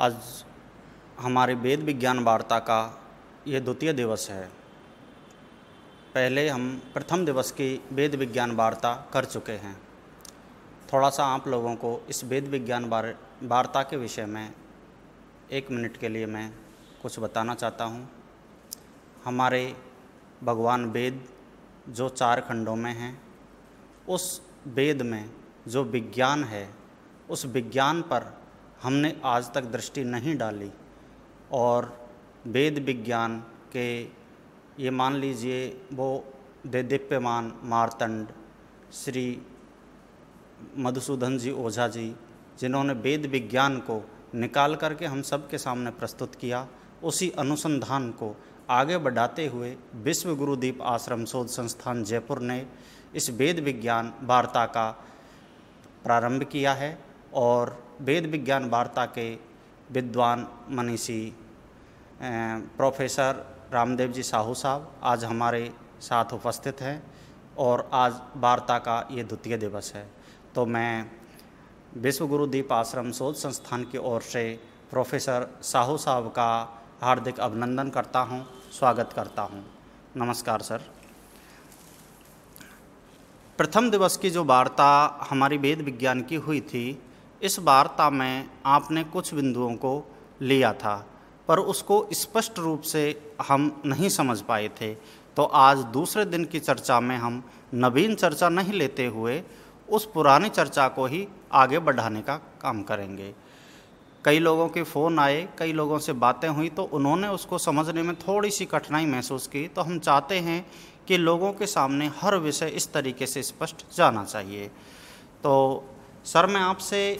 आज हमारे वेद विज्ञान वार्ता का ये द्वितीय दिवस है। पहले हम प्रथम दिवस की वेद विज्ञान वार्ता कर चुके हैं। थोड़ा सा आप लोगों को इस वेद विज्ञान वार्ता के विषय में 1 मिनट के लिए मैं कुछ बताना चाहता हूँ। हमारे भगवान वेद जो 4 खंडों में हैं, उस वेद में जो विज्ञान है, उस विज्ञान पर हमने आज तक दृष्टि नहीं डाली और वेद विज्ञान के ये मान लीजिए वो देदीप्यमान मार्तंड, श्री मधुसूदन जी ओझा जी, जिन्होंने वेद विज्ञान को निकाल करके हम सब के सामने प्रस्तुत किया, उसी अनुसंधान को आगे बढ़ाते हुए विश्व गुरुदीप आश्रम शोध संस्थान जयपुर ने इस वेद विज्ञान वार्ता का प्रारंभ किया है। और वेद विज्ञान वार्ता के विद्वान मनीषी प्रोफेसर रामदेव जी साहू साहब आज हमारे साथ उपस्थित हैं और आज वार्ता का ये द्वितीय दिवस है। तो मैं विश्व गुरुदीप आश्रम शोध संस्थान की ओर से प्रोफेसर साहू साहब का हार्दिक अभिनंदन करता हूँ, स्वागत करता हूँ। नमस्कार सर। प्रथम दिवस की जो वार्ता हमारी वेद विज्ञान की हुई थी, इस वार्ता में आपने कुछ बिंदुओं को लिया था पर उसको स्पष्ट रूप से हम नहीं समझ पाए थे। तो आज दूसरे दिन की चर्चा में हम नवीन चर्चा नहीं लेते हुए उस पुरानी चर्चा को ही आगे बढ़ाने का काम करेंगे। कई लोगों के फ़ोन आए, कई लोगों से बातें हुई तो उन्होंने उसको समझने में थोड़ी सी कठिनाई महसूस की। तो हम चाहते हैं कि लोगों के सामने हर विषय इस तरीके से स्पष्ट जाना चाहिए। तो सर, मैं आपसे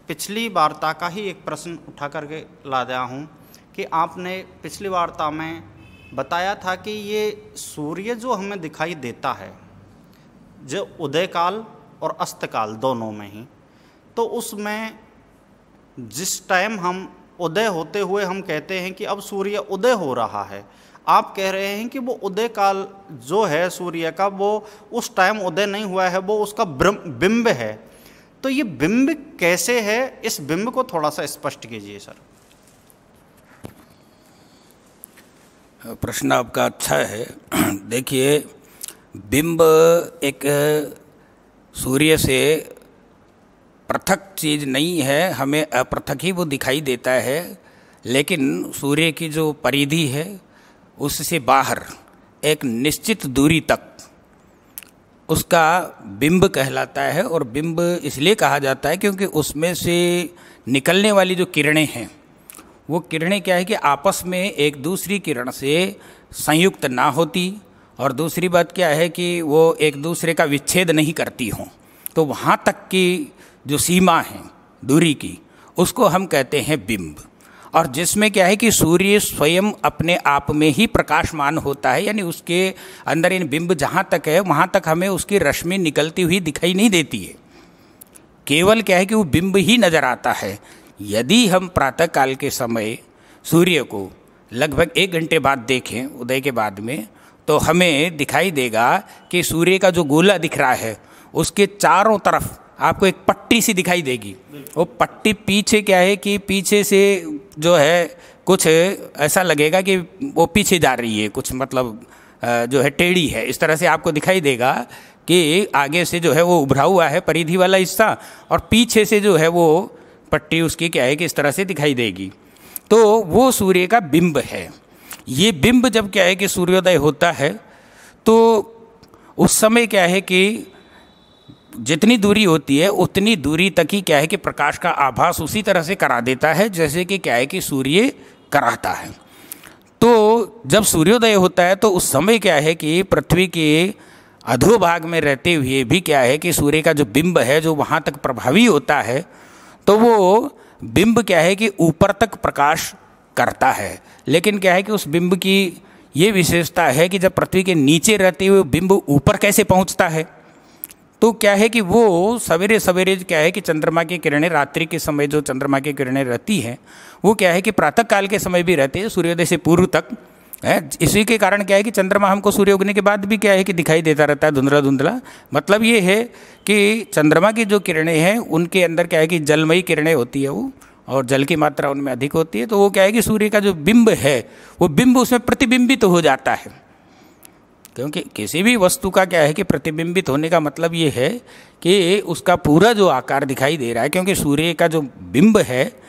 पिछली वार्ता का ही एक प्रश्न उठा करके लाया हूँ कि आपने पिछली वार्ता में बताया था कि ये सूर्य जो हमें दिखाई देता है, जो उदय काल और अस्त काल दोनों में ही, तो उसमें जिस टाइम हम उदय होते हुए हम कहते हैं कि अब सूर्य उदय हो रहा है, आप कह रहे हैं कि वो उदय काल जो है सूर्य का, वो उस टाइम उदय नहीं हुआ है, वो उसका बिंब है। तो ये बिंब कैसे है, इस बिंब को थोड़ा सा स्पष्ट कीजिए सर। प्रश्न आपका अच्छा है। देखिए, बिंब एक सूर्य से पृथक चीज़ नहीं है, हमें अपृथक ही वो दिखाई देता है, लेकिन सूर्य की जो परिधि है उससे बाहर एक निश्चित दूरी तक उसका बिंब कहलाता है। और बिंब इसलिए कहा जाता है क्योंकि उसमें से निकलने वाली जो किरणें हैं, वो किरणें क्या है कि आपस में एक दूसरी किरण से संयुक्त ना होती, और दूसरी बात क्या है कि वो एक दूसरे का विच्छेद नहीं करती हों। तो वहाँ तक की जो सीमा है दूरी की, उसको हम कहते हैं बिंब। और जिसमें क्या है कि सूर्य स्वयं अपने आप में ही प्रकाशमान होता है, यानी उसके अंदर इन बिंब जहाँ तक है वहाँ तक हमें उसकी रश्मि निकलती हुई दिखाई नहीं देती है, केवल क्या है कि वो बिंब ही नज़र आता है। यदि हम प्रातःकाल के समय सूर्य को लगभग 1 घंटे बाद देखें उदय के बाद में, तो हमें दिखाई देगा कि सूर्य का जो गोला दिख रहा है उसके चारों तरफ आपको एक पट्टी सी दिखाई देगी। वो पट्टी पीछे क्या है कि पीछे से जो है कुछ ऐसा लगेगा कि वो पीछे जा रही है, कुछ मतलब जो है टेढ़ी है, इस तरह से आपको दिखाई देगा कि आगे से जो है वो उभरा हुआ है परिधि वाला हिस्सा, और पीछे से जो है वो पट्टी उसकी क्या है कि इस तरह से दिखाई देगी। तो वो सूर्य का बिंब है। ये बिंब जब क्या है कि सूर्योदय होता है तो उस समय क्या है कि जितनी दूरी होती है उतनी दूरी तक ही क्या है कि प्रकाश का आभास उसी तरह से करा देता है जैसे कि क्या है कि सूर्य कराता है। तो जब सूर्योदय होता है तो उस समय क्या है कि पृथ्वी के अधोभाग में रहते हुए भी क्या है कि सूर्य का जो बिंब है जो वहाँ तक प्रभावी होता है, तो वो बिंब क्या है कि ऊपर तक प्रकाश करता है। लेकिन क्या है कि उस बिंब की ये विशेषता है कि जब पृथ्वी के नीचे रहते हुए बिंब ऊपर कैसे पहुँचता है, तो क्या है कि वो सवेरे सवेरे क्या है कि चंद्रमा की किरणें, रात्रि के समय जो चंद्रमा की किरणें रहती हैं वो क्या है कि प्रातःकाल के समय भी रहती है, सूर्योदय से पूर्व तक है। इसी के कारण क्या है कि चंद्रमा हमको सूर्य उगने के बाद भी क्या है कि दिखाई देता रहता है धुंधला धुंधला। मतलब ये है कि चंद्रमा की जो किरणें हैं उनके अंदर क्या है कि जलमयी किरणें होती है वो, और जल की मात्रा उनमें अधिक होती है, तो वो क्या है कि सूर्य का जो बिंब है वो बिंब उसमें प्रतिबिंबित तो हो जाता है। क्योंकि किसी भी वस्तु का क्या है कि प्रतिबिंबित होने का मतलब ये है कि उसका पूरा जो आकार दिखाई दे रहा है, क्योंकि सूर्य का जो बिंब है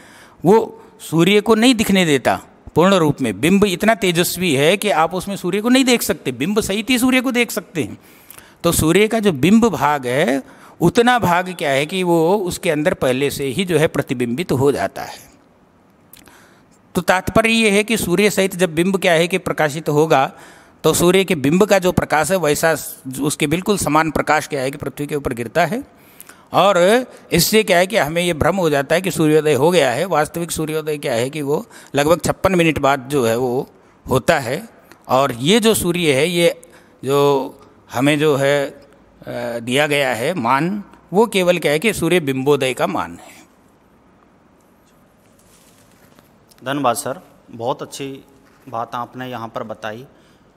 वो सूर्य को नहीं दिखने देता पूर्ण रूप में। बिंब इतना तेजस्वी है कि आप उसमें सूर्य को नहीं देख सकते, बिंब सहित ही सूर्य को देख सकते हैं। तो सूर्य का जो बिंब भाग है उतना भाग क्या है कि वो उसके अंदर पहले से ही जो है प्रतिबिंबित हो जाता है। तो तात्पर्य ये है कि सूर्य सहित जब बिंब क्या है कि प्रकाशित होगा तो सूर्य के बिंब का जो प्रकाश है वैसा उसके बिल्कुल समान प्रकाश क्या है कि पृथ्वी के ऊपर गिरता है, और इससे क्या है कि हमें ये भ्रम हो जाता है कि सूर्योदय हो गया है। वास्तविक सूर्योदय क्या है कि वो लगभग 56 मिनट बाद जो है वो होता है। और ये जो सूर्य है, ये जो हमें जो है दिया गया है मान, वो केवल क्या है कि सूर्य बिंबोदय का मान है। धन्यवाद सर, बहुत अच्छी बात आपने यहाँ पर बताई।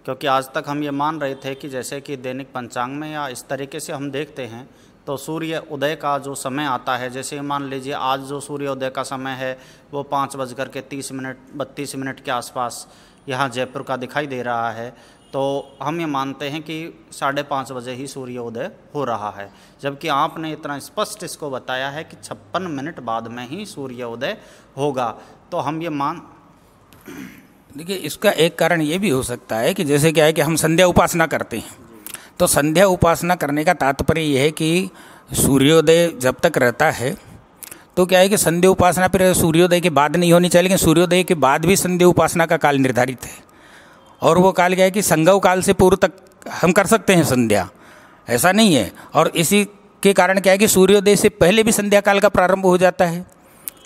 क्योंकि आज तक हम ये मान रहे थे कि जैसे कि दैनिक पंचांग में या इस तरीके से हम देखते हैं तो सूर्य उदय का जो समय आता है, जैसे मान लीजिए आज जो सूर्योदय का समय है वो 5:30 के आसपास यहाँ जयपुर का दिखाई दे रहा है, तो हम ये मानते हैं कि 5:30 बजे ही सूर्योदय हो रहा है। जबकि आपने इतना स्पष्ट इसको बताया है कि 56 मिनट बाद में ही सूर्योदय होगा, तो हम ये देखिए, इसका एक कारण ये भी हो सकता है कि जैसे क्या है कि हम संध्या उपासना करते हैं, तो संध्या उपासना करने का तात्पर्य यह है कि सूर्योदय जब तक रहता है तो क्या है कि संध्या उपासना फिर सूर्योदय के बाद नहीं होनी चाहिए, लेकिन सूर्योदय के बाद भी संध्या उपासना का काल निर्धारित है। और वो काल क्या है कि संगव काल से पूर्व तक हम कर सकते हैं संध्या, ऐसा नहीं है। और इसी के कारण क्या है कि सूर्योदय से पहले भी संध्या काल का प्रारंभ हो जाता है।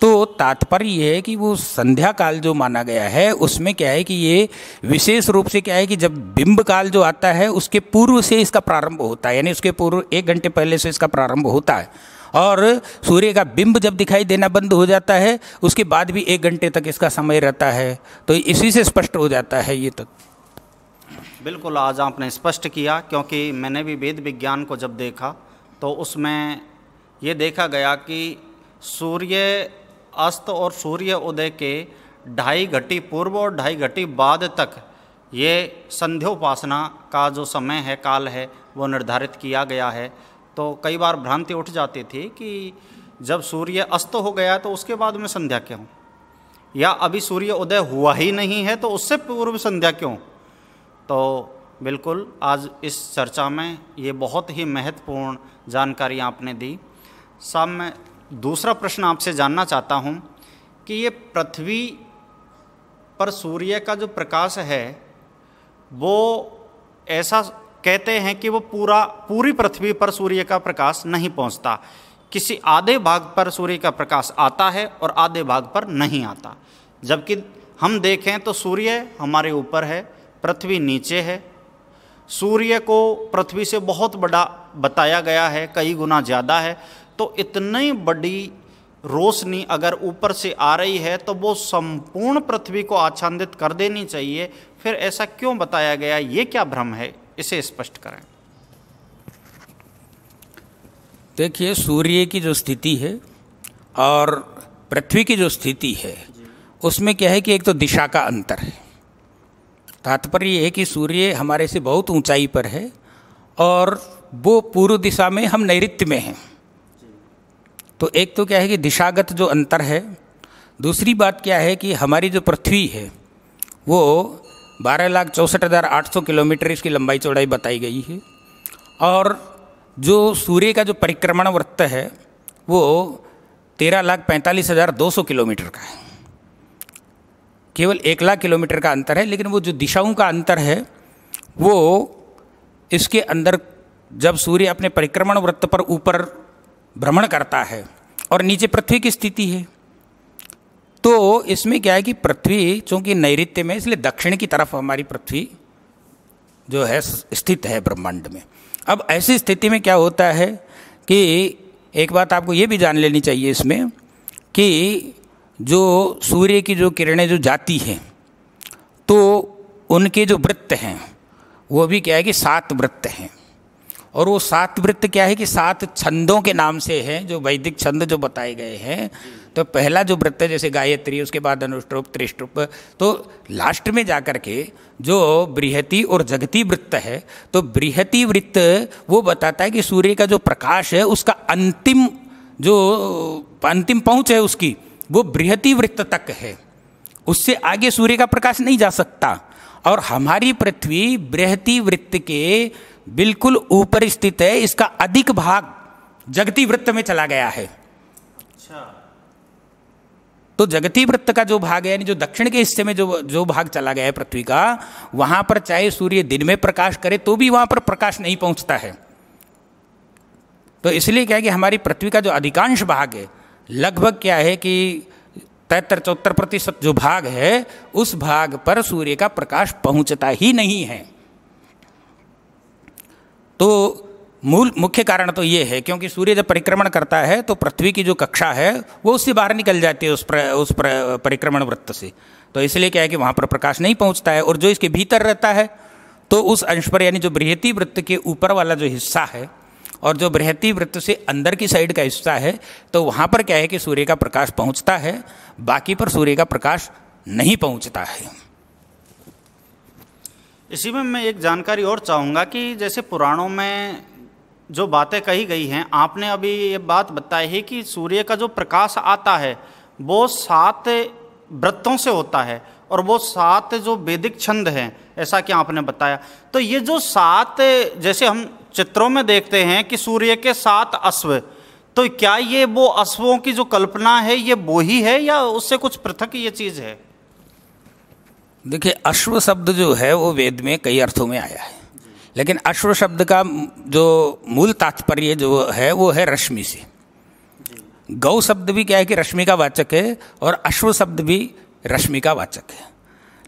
तो तात्पर्य ये है कि वो संध्या काल जो माना गया है उसमें क्या है कि ये विशेष रूप से क्या है कि जब बिंब काल जो आता है उसके पूर्व से इसका प्रारंभ होता है, यानी उसके पूर्व 1 घंटे पहले से इसका प्रारंभ होता है। और सूर्य का बिंब जब दिखाई देना बंद हो जाता है उसके बाद भी 1 घंटे तक इसका समय रहता है। तो इसी से स्पष्ट हो जाता है ये। तो बिल्कुल आज आपने स्पष्ट किया, क्योंकि मैंने भी वेद विज्ञान को जब देखा तो उसमें ये देखा गया कि सूर्य अस्त और सूर्य उदय के 2.5 घटी पूर्व और 2.5 घटी बाद तक ये संध्योपासना का जो समय है, काल है, वो निर्धारित किया गया है। तो कई बार भ्रांति उठ जाती थी कि जब सूर्य अस्त हो गया तो उसके बाद में संध्या क्यों, या अभी सूर्य उदय हुआ ही नहीं है तो उससे पूर्व संध्या क्यों। तो बिल्कुल आज इस चर्चा में ये बहुत ही महत्वपूर्ण जानकारी आपने दी। साहब, मैं दूसरा प्रश्न आपसे जानना चाहता हूँ कि ये पृथ्वी पर सूर्य का जो प्रकाश है वो ऐसा कहते हैं कि वो पूरी पृथ्वी पर सूर्य का प्रकाश नहीं पहुँचता, किसी आधे भाग पर सूर्य का प्रकाश आता है और आधे भाग पर नहीं आता। जबकि हम देखें तो सूर्य हमारे ऊपर है, पृथ्वी नीचे है। सूर्य को पृथ्वी से बहुत बड़ा बताया गया है, कई गुना ज़्यादा है। तो इतनी बड़ी रोशनी अगर ऊपर से आ रही है तो वो संपूर्ण पृथ्वी को आच्छादित कर देनी चाहिए, फिर ऐसा क्यों बताया गया? ये क्या भ्रम है, इसे स्पष्ट करें। देखिए, सूर्य की जो स्थिति है और पृथ्वी की जो स्थिति है उसमें क्या है कि एक तो दिशा का अंतर है। तात्पर्य ये है कि सूर्य हमारे से बहुत ऊंचाई पर है और वो पूर्व दिशा में, हम नैऋत्य में हैं। तो एक तो क्या है कि दिशागत जो अंतर है। दूसरी बात क्या है कि हमारी जो पृथ्वी है वो 12,64,800 किलोमीटर इसकी लंबाई चौड़ाई बताई गई है, और जो सूर्य का जो परिक्रमण वृत्त है वो 13,45,200 किलोमीटर का है। केवल 1,00,000 किलोमीटर का अंतर है, लेकिन वो जो दिशाओं का अंतर है वो इसके अंदर, जब सूर्य अपने परिक्रमण वृत्त पर ऊपर भ्रमण करता है और नीचे पृथ्वी की स्थिति है, तो इसमें क्या है कि पृथ्वी चूँकि नैऋत्य में, इसलिए दक्षिण की तरफ हमारी पृथ्वी जो है स्थित है ब्रह्मांड में। अब ऐसी स्थिति में क्या होता है कि एक बात आपको ये भी जान लेनी चाहिए इसमें कि जो सूर्य की जो किरणें जो जाती हैं तो उनके जो वृत्त हैं वो भी क्या है कि 7 वृत्त हैं। और वो 7 वृत्त क्या है कि 7 छंदों के नाम से हैं, जो वैदिक छंद जो बताए गए हैं। तो पहला जो वृत्त है जैसे गायत्री, उसके बाद अनुष्टुप, त्रिष्टुप, तो लास्ट में जाकर के जो बृहति और जगती वृत्त है, तो बृहति वृत्त वो बताता है कि सूर्य का जो प्रकाश है उसका अंतिम पहुंच है उसकी, वो बृहति वृत्त तक है, उससे आगे सूर्य का प्रकाश नहीं जा सकता। और हमारी पृथ्वी बृहति वृत्त के बिल्कुल ऊपर स्थित है, इसका अधिक भाग जगती वृत्त में चला गया है। अच्छा। तो जगती वृत्त का जो भाग है, यानी जो दक्षिण के हिस्से में जो भाग चला गया है पृथ्वी का, वहां पर चाहे सूर्य दिन में प्रकाश करे तो भी वहां पर प्रकाश नहीं पहुंचता है। तो इसलिए क्या है कि हमारी पृथ्वी का जो अधिकांश भाग है, लगभग क्या है कि 73-74% जो भाग है, उस भाग पर सूर्य का प्रकाश पहुंचता ही नहीं है। तो मुख्य कारण तो ये है क्योंकि सूर्य जब परिक्रमण करता है तो पृथ्वी की जो कक्षा है वो उससे बाहर निकल जाती है उस परिक्रमण वृत्त से। तो इसलिए क्या है कि वहाँ पर प्रकाश नहीं पहुँचता है, और जो इसके भीतर रहता है तो उस अंश पर, यानी जो बृहति वृत्त के ऊपर वाला जो हिस्सा है और जो बृहति वृत्त से अंदर की साइड का हिस्सा है, तो वहाँ पर क्या है कि सूर्य का प्रकाश पहुँचता है, बाकी पर सूर्य का प्रकाश नहीं पहुँचता है। इसी में मैं एक जानकारी और चाहूँगा कि जैसे पुराणों में जो बातें कही गई हैं, आपने अभी ये बात बताई है कि सूर्य का जो प्रकाश आता है वो 7 वृत्तों से होता है, और वो 7 जो वैदिक छंद हैं, ऐसा कि आपने बताया। तो ये जो 7, जैसे हम चित्रों में देखते हैं कि सूर्य के 7 अश्व, तो क्या ये वो अश्वों की जो कल्पना है ये वो ही है या उससे कुछ पृथक ये चीज़ है? देखिए, अश्व शब्द जो है वो वेद में कई अर्थों में आया है, लेकिन अश्व शब्द का जो मूल तात्पर्य जो है वो है रश्मि से। गौ शब्द भी क्या है कि रश्मि का वाचक है, और अश्व शब्द भी रश्मि का वाचक है।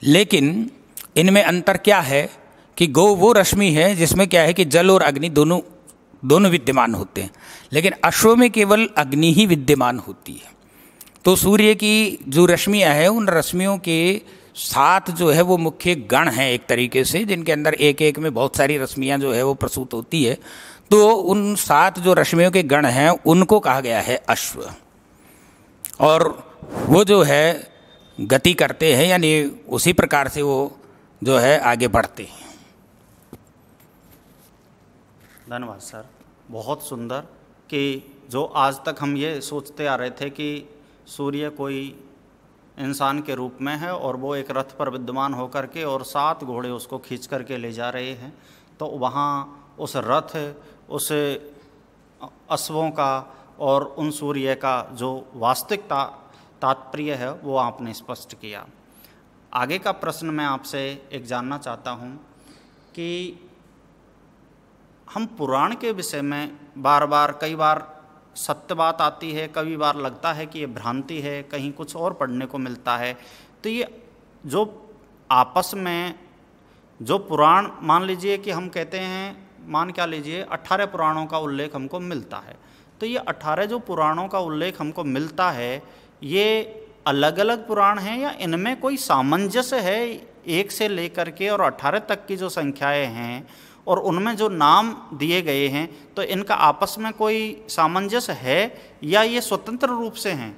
लेकिन इनमें अंतर क्या है कि गौ वो रश्मि है जिसमें क्या है कि जल और अग्नि दोनों विद्यमान होते हैं, लेकिन अश्व में केवल अग्नि ही विद्यमान होती है। तो सूर्य की जो रश्मियाँ हैं, उन रश्मियों के 7 जो है वो मुख्य गण हैं एक तरीके से, जिनके अंदर एक एक में बहुत सारी रश्मियाँ जो है वो प्रसूत होती है। तो उन 7 जो रश्मियों के गण हैं उनको कहा गया है अश्व, और वो जो है गति करते हैं, यानी उसी प्रकार से वो जो है आगे बढ़ते हैं। धन्यवाद सर, बहुत सुंदर। कि जो आज तक हम ये सोचते आ रहे थे कि सूर्य कोई इंसान के रूप में है और वो एक रथ पर विद्यमान होकर के और 7 घोड़े उसको खींच करके ले जा रहे हैं, तो वहाँ उस रथ, उस अश्वों का और उन सूर्य का जो वास्तविक तात्पर्य है वो आपने स्पष्ट किया। आगे का प्रश्न मैं आपसे एक जानना चाहता हूँ कि हम पुराण के विषय में कई बार सत्य बात आती है, कई बार लगता है कि ये भ्रांति है, कहीं कुछ और पढ़ने को मिलता है। तो ये जो आपस में जो पुराण, मान लीजिए कि हम कहते हैं, मान क्या लीजिए 18 पुराणों का उल्लेख हमको मिलता है, तो ये 18 जो पुराणों का उल्लेख हमको मिलता है, ये अलग अलग पुराण हैं या इनमें कोई सामंजस्य है? 1 से लेकर के और 18 तक की जो संख्याएं हैं और उनमें जो नाम दिए गए हैं, तो इनका आपस में कोई सामंजस्य है या ये स्वतंत्र रूप से हैं?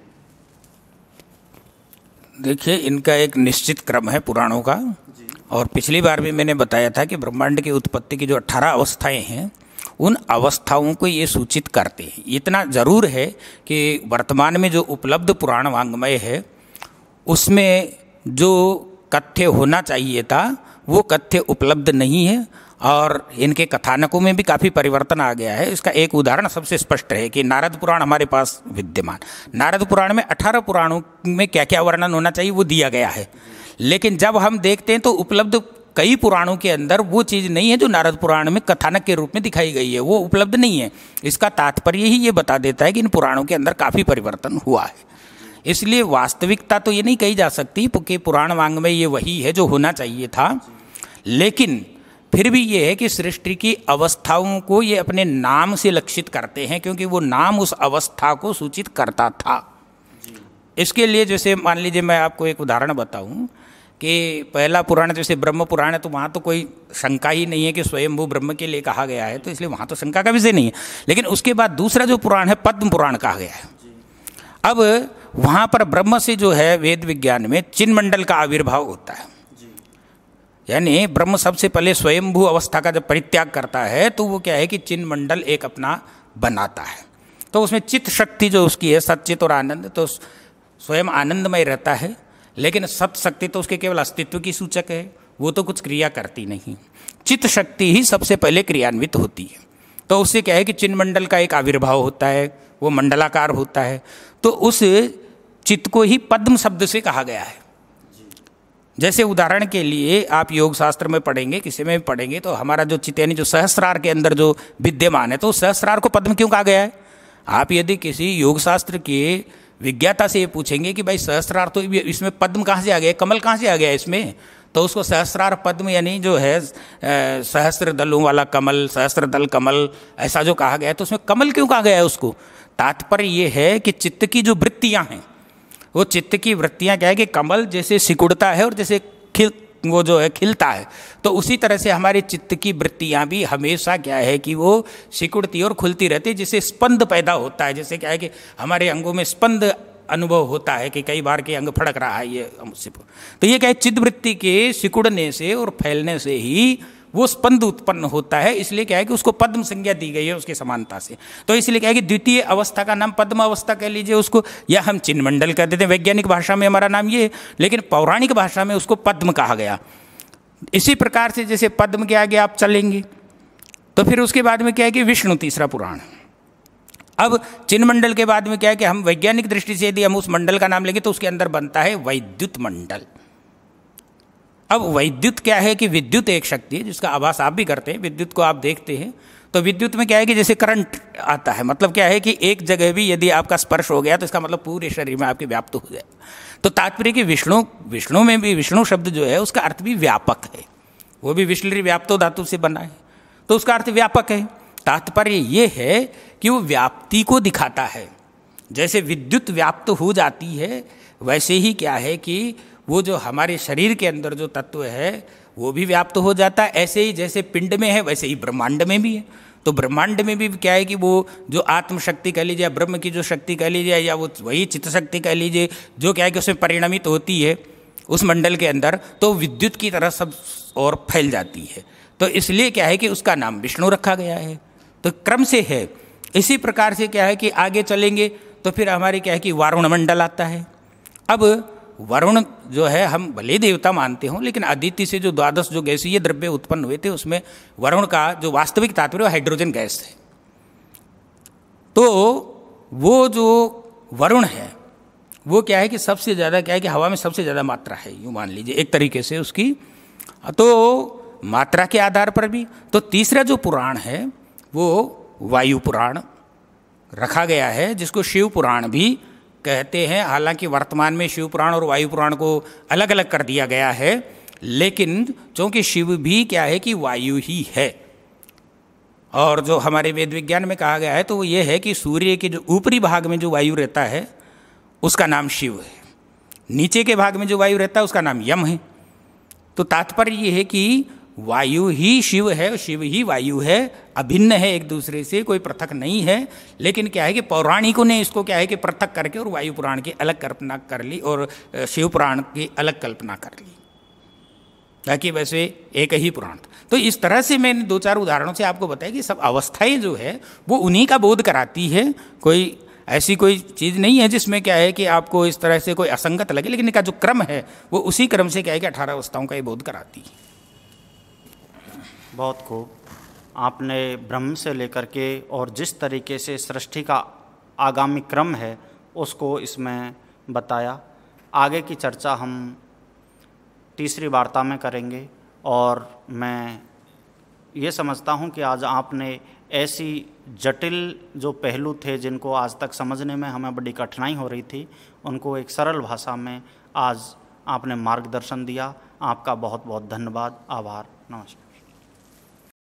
देखिए, इनका एक निश्चित क्रम है पुराणों का, और पिछली बार भी मैंने बताया था कि ब्रह्मांड की उत्पत्ति की जो 18 अवस्थाएं हैं, उन अवस्थाओं को ये सूचित करते हैं। इतना जरूर है कि वर्तमान में जो उपलब्ध पुराण वाङ्मय है उसमें जो कथ्य होना चाहिए था वो कथ्य उपलब्ध नहीं है, और इनके कथानकों में भी काफ़ी परिवर्तन आ गया है। इसका एक उदाहरण सबसे स्पष्ट है कि नारद पुराण हमारे पास विद्यमान। नारद पुराण में 18 पुराणों में क्या क्या वर्णन होना चाहिए वो दिया गया है, लेकिन जब हम देखते हैं तो उपलब्ध कई पुराणों के अंदर वो चीज़ नहीं है जो नारद पुराण में कथानक के रूप में दिखाई गई है, वो उपलब्ध नहीं है। इसका तात्पर्य ही ये बता देता है कि इन पुराणों के अंदर काफ़ी परिवर्तन हुआ है। इसलिए वास्तविकता तो ये नहीं कही जा सकती कि पुराण वाङ्मय ये वही है जो होना चाहिए था, लेकिन फिर भी ये है कि सृष्टि की अवस्थाओं को ये अपने नाम से लक्षित करते हैं, क्योंकि वो नाम उस अवस्था को सूचित करता था। इसके लिए जैसे मान लीजिए मैं आपको एक उदाहरण बताऊं कि पहला पुराण जैसे ब्रह्म पुराण है तो वहाँ तो कोई शंका ही नहीं है कि स्वयंभू ब्रह्म के लिए कहा गया है, तो इसलिए वहाँ तो शंका का विषय नहीं है। लेकिन उसके बाद दूसरा जो पुराण है पद्म पुराण कहा गया है। अब वहाँ पर ब्रह्म से जो है वेद विज्ञान में चिन्ह मंडल का आविर्भाव होता है, यानी ब्रह्म सबसे पहले स्वयंभू अवस्था का जब परित्याग करता है तो वो क्या है कि चिन्ह मंडल एक अपना बनाता है। तो उसमें चित्त शक्ति जो उसकी है सच्चित और आनंद, तो स्वयं आनंदमय रहता है, लेकिन सत शक्ति तो उसके केवल अस्तित्व की सूचक है, वो तो कुछ क्रिया करती नहीं। चित्त शक्ति ही सबसे पहले क्रियान्वित होती है। तो उससे क्या है कि चिन्ह मंडल का एक आविर्भाव होता है, वो मंडलाकार होता है। तो उस चित्त को ही पद्म शब्द से कहा गया है। जैसे उदाहरण के लिए आप योग शास्त्र में पढ़ेंगे, किसी में भी पढ़ेंगे, तो हमारा जो चित्त यानी जो सहस्रार के अंदर जो विद्यमान है, तो सहस्रार को पद्म क्यों कहा गया है? आप यदि किसी योग शास्त्र के विज्ञाता से ये पूछेंगे कि भाई सहस्रार तो इसमें पद्म कहाँ से आ गया, कमल कहाँ से आ गया इसमें, तो उसको सहस्रार पद्म यानी जो है सहस्त्र दलों वाला कमल, सहस्त्र दल कमल ऐसा जो कहा गया है, तो उसमें कमल क्यों कहा गया है उसको? तात्पर्य ये है कि चित्त की जो वृत्तियाँ हैं, वो चित्त की वृत्तियाँ क्या है कि कमल जैसे सिकुड़ता है और जैसे वो जो है खिलता है, तो उसी तरह से हमारे चित्त की वृत्तियाँ भी हमेशा क्या है कि वो सिकुड़ती और खुलती रहती है, जिससे स्पंद पैदा होता है। जैसे क्या है कि हमारे अंगों में स्पंद अनुभव होता है कि कई बार के अंग फड़क रहा है, ये मुझसे, तो ये क्या है चित्त वृत्ति के सिकुड़ने से और फैलने से ही वो स्पंद उत्पन्न होता है। इसलिए क्या है कि उसको पद्म संज्ञा दी गई है उसकी समानता से। तो इसलिए क्या है कि द्वितीय अवस्था का नाम पद्म अवस्था कह लीजिए उसको, या हम चिन्ह मंडल कह देते हैं, वैज्ञानिक भाषा में हमारा नाम ये, लेकिन पौराणिक भाषा में उसको पद्म कहा गया। इसी प्रकार से जैसे पद्म के आगे आप चलेंगे तो फिर उसके बाद में क्या है कि विष्णु तीसरा पुराण। अब चिन्ह मंडल के बाद में क्या है कि हम वैज्ञानिक दृष्टि से यदि हम उस मंडल का नाम लेंगे तो उसके अंदर बनता है वैद्युत मंडल। अब वैद्युत क्या है कि विद्युत एक शक्ति है जिसका आभास आप भी करते हैं, विद्युत को आप देखते हैं, तो विद्युत में क्या है कि जैसे करंट आता है, मतलब क्या है कि एक जगह भी यदि आपका स्पर्श हो गया तो इसका मतलब पूरे शरीर में आपके व्याप्त हो जाए। तो तात्पर्य कि विष्णु में भी विष्णु शब्द जो है उसका अर्थ भी व्यापक है, वो भी विष्णु व्याप्तो धातु से बना है, तो उसका अर्थ व्यापक है। तात्पर्य ये है कि वो व्याप्ति को दिखाता है। जैसे विद्युत व्याप्त हो जाती है वैसे ही क्या है कि वो जो हमारे शरीर के अंदर जो तत्व है वो भी व्याप्त हो जाता है। ऐसे ही जैसे पिंड में है वैसे ही ब्रह्मांड में भी है। तो ब्रह्मांड में भी क्या है कि वो जो आत्मशक्ति कह लीजिए, ब्रह्म की जो शक्ति कह लीजिए, या वो वही चित्त शक्ति कह लीजिए, जो क्या है कि उसमें परिणमित होती है उस मंडल के अंदर, तो विद्युत की तरह सब और फैल जाती है। तो इसलिए क्या है कि उसका नाम विष्णु रखा गया है। तो क्रम से है। इसी प्रकार से क्या है कि आगे चलेंगे तो फिर हमारे क्या है कि वारुण मंडल आता है। अब वरुण जो है हम भले देवता मानते हों, लेकिन अदिति से जो 12 जो गैसीय द्रव्य उत्पन्न हुए थे उसमें वरुण का जो वास्तविक तात्पर्य हाइड्रोजन गैस है। तो वो जो वरुण है वो क्या है कि सबसे ज़्यादा क्या है कि हवा में सबसे ज़्यादा मात्रा है, यूँ मान लीजिए एक तरीके से उसकी, तो मात्रा के आधार पर भी। तो तीसरा जो पुराण है वो वायु पुराण रखा गया है, जिसको शिव पुराण भी कहते हैं। हालांकि वर्तमान में शिव पुराण और वायु पुराण को अलग अलग कर दिया गया है, लेकिन चूंकि शिव भी क्या है कि वायु ही है, और जो हमारे वेद विज्ञान में कहा गया है तो वो ये है कि सूर्य के जो ऊपरी भाग में जो वायु रहता है उसका नाम शिव है, नीचे के भाग में जो वायु रहता है उसका नाम यम है। तो तात्पर्य ये है कि वायु ही शिव है और शिव ही वायु है, अभिन्न है एक दूसरे से, कोई पृथक नहीं है। लेकिन क्या है कि पौराणिकों ने इसको क्या है कि पृथक करके और वायु पुराण की अलग कल्पना कर ली और शिव पुराण की अलग कल्पना कर ली, ताकि वैसे एक ही पुराण। तो इस तरह से मैंने 2-4 उदाहरणों से आपको बताया कि सब अवस्थाएं जो है वो उन्हीं का बोध कराती है। कोई ऐसी कोई चीज़ नहीं है जिसमें क्या है कि आपको इस तरह से कोई असंगत लगे, लेकिन इनका जो क्रम है वो उसी क्रम से क्या है कि 18 अवस्थाओं का ये बोध कराती है। बहुत खूब। आपने ब्रह्म से लेकर के और जिस तरीके से सृष्टि का आगामी क्रम है उसको इसमें बताया। आगे की चर्चा हम तीसरी वार्ता में करेंगे, और मैं ये समझता हूँ कि आज आपने ऐसी जटिल जो पहलू थे जिनको आज तक समझने में हमें बड़ी कठिनाई हो रही थी, उनको एक सरल भाषा में आज आपने मार्गदर्शन दिया। आपका बहुत बहुत धन्यवाद, आभार, नमस्कार।